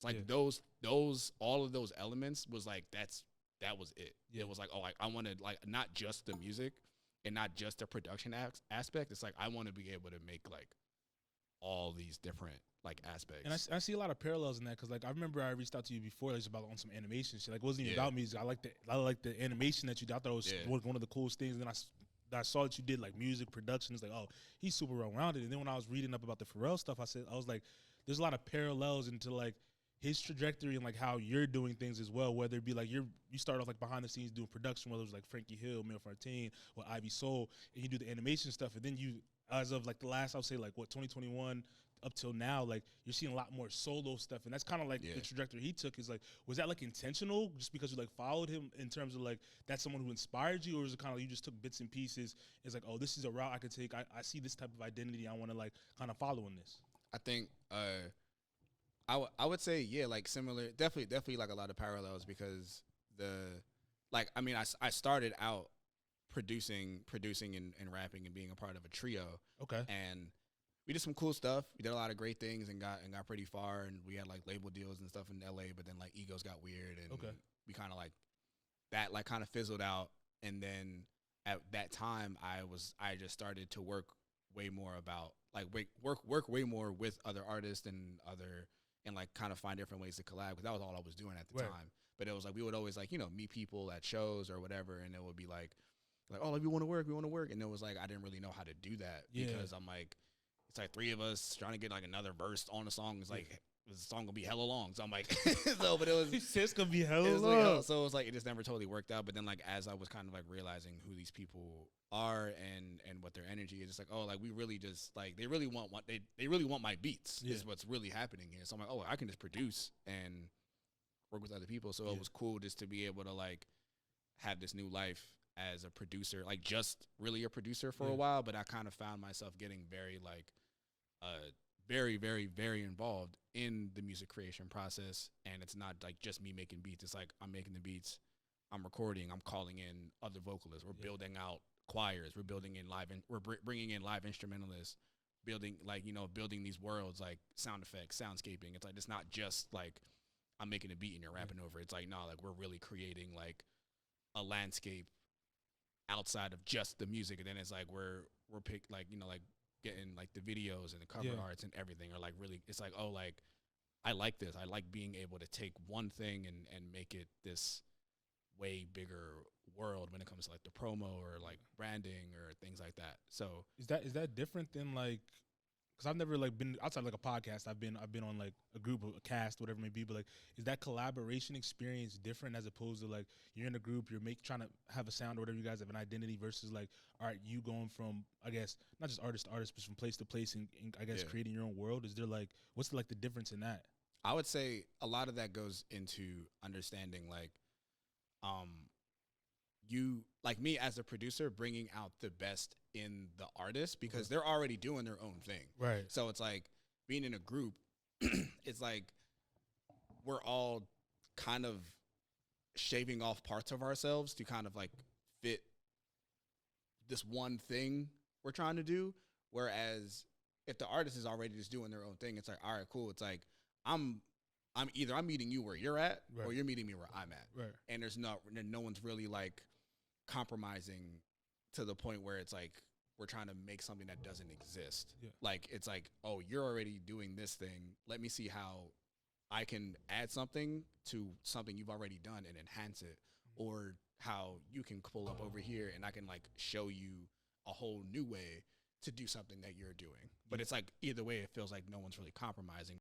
It's like those all of those elements was like that was it. It was like, oh, I wanted like not just the music and not just the production aspect. It's like I want to be able to make like all these different like aspects. And I see a lot of parallels in that because like I remember I reached out to you before like about on some animation shit. Like it wasn't even about music. I like the animation that you did. I thought it was one of the coolest things. And then I saw that you did like music production. It's like, oh, he's super well rounded. And then when I was reading up about the Pharrell stuff, I was like, there's a lot of parallels into like his trajectory and like how you're doing things as well. Whether it be like you start off like behind the scenes doing production, whether it was like Frankie Hill, Mel Fontaine, or Ivy Soul, and you do the animation stuff, and then you, as of like the last, I would say like what 2021 up till now, like you're seeing a lot more solo stuff, and that's kind of like the trajectory he took. Is like, was that like intentional, just because you like followed him in terms of like that's someone who inspired you, or is it kind of like you just took bits and pieces? It's like, oh, this is a route I could take. I see this type of identity. I want to like kind of follow in this. I think I would say like similar, definitely like a lot of parallels because I mean I started out producing and rapping and being a part of a trio. Okay. And we did some cool stuff. We did a lot of great things and got pretty far, and we had like label deals and stuff in LA, but then like egos got weird and we kind of like that like kind of fizzled out. And then at that time I just started to work way more about like work way more with other artists and like kind of find different ways to collab, because that was all I was doing at the time. But it was like we would always like, you know, meet people at shows or whatever, and it would be like oh, like we want to work, and it was like I didn't really know how to do that because I'm like, it's like three of us trying to get like another verse on the song. It's like the song gonna be hella long, so I'm like, but it was it's gonna be hella long. Like, so it was like it just never totally worked out. But then like as I was kind of like realizing who these people are and what their energy is, it's like, oh, like we really just like they really want what they really want my beats is what's really happening here. So I'm like, oh, I can just produce and work with other people. So it was cool just to be able to like have this new life as a producer, like just really a producer for a while. But I kind of found myself getting very like very, very, very involved in the music creation process. And it's not like just me making beats. It's like I'm making the beats, I'm recording, I'm calling in other vocalists. We're building out choirs. We're building in we're bringing in live instrumentalists, building like, you know, building these worlds, like sound effects, soundscaping. It's like, it's not just like I'm making a beat and you're rapping over it. It's like, no, like we're really creating like a landscape outside of just the music. And then it's like we're picked like, you know, like getting like the videos and the cover arts and everything are like really, it's like, oh, like I like this. I like being able to take one thing and make it this way bigger world when it comes to like the promo or like branding or things like that. So is that different than like, because I've never like been outside like a podcast. I've been on like a group, a cast, whatever it may be. But like, is that collaboration experience different as opposed to like you're in a group, you're trying to have a sound or whatever, you guys have an identity versus like, all right, you going from, I guess, not just artist to artist, but from place to place and I guess creating your own world. Is there like, what's like the difference in that? I would say a lot of that goes into understanding like, you like me as a producer bringing out the best in the artist because they're already doing their own thing. Right. So it's like being in a group, it's like we're all kind of shaving off parts of ourselves to kind of like fit this one thing we're trying to do. Whereas if the artist is already just doing their own thing, it's like, all right, cool. It's like I'm meeting you where you're at or you're meeting me where I'm at. Right. And there's no one's really like compromising to the point where it's like we're trying to make something that doesn't exist. Like it's like, oh, you're already doing this thing. Let me see how I can add something to something you've already done and enhance it, or how you can pull up over here and I can like show you a whole new way to do something that you're doing. But it's like either way, it feels like no one's really compromising.